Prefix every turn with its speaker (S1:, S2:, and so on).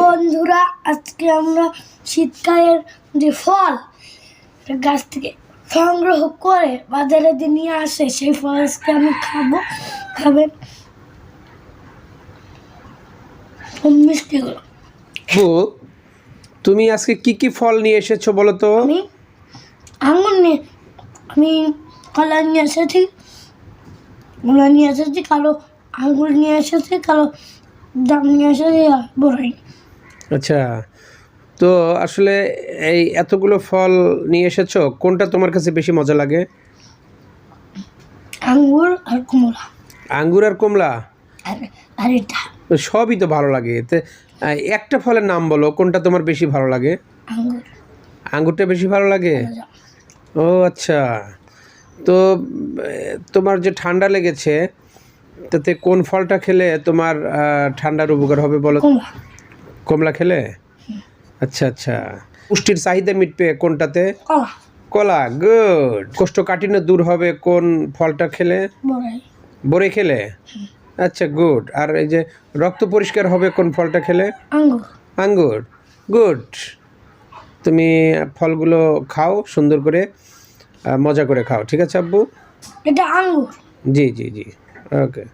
S1: বন্ধুরা, আজকে আমরা শীতকালের যে ফল গাছ থেকে সংগ্রহ করে বাজারে দিয়ে নিয়ে আসে সেই ফল আজকে আমি খাবো। খাবেন মিষ্টিগুলো।
S2: তুমি আজকে কি কি ফল নিয়ে এসেছো বলো তো?
S1: আমি আঙুর নিয়ে আমি কলা নিয়ে এসেছি, কলা নিয়ে এসেছি, কালো আঙুর নিয়ে এসেছি, কালো জাম নিয়ে এসেছি, আর বড়াই।
S2: আচ্ছা, তো আসলে এই এতগুলো ফল নিয়ে এসেছো, কোনটা তোমার কাছে বেশি মজা লাগে?
S1: আঙ্গুর আর কমলা।
S2: আঙ্গুর আর কমলা?
S1: আর এটা
S2: সবই তো ভালো লাগে। একটা ফলের নাম বলো, কোনটা তোমার বেশি ভালো লাগে?
S1: আঙ্গুর।
S2: আঙ্গুরটা বেশি ভালো লাগে? ও আচ্ছা, তো তোমার যে ঠান্ডা লেগেছে, তাতে কোন ফলটা খেলে তোমার ঠান্ডার উপকার হবে বলো?
S1: কমলা।
S2: কমলা খেলে? আচ্ছা আচ্ছা, পুষ্টির চাহিদা মিটবে কোনটাতে?
S1: কলা।
S2: কলা, গুড। কোষ্ঠকাঠিন্য দূর হবে কোন ফলটা খেলে?
S1: বড়াই।
S2: বড়ি খেলে? আচ্ছা, গুড। আর এই যে রক্ত পরিষ্কার হবে কোন ফলটা খেলে?
S1: আঙ্গুর।
S2: আঙ্গুর, গুড। তুমি ফলগুলো খাও সুন্দর করে, মজা করে খাও, ঠিক আছে আব্বু?
S1: এটা আঙ্গুর।
S2: জি জি জি, ওকে।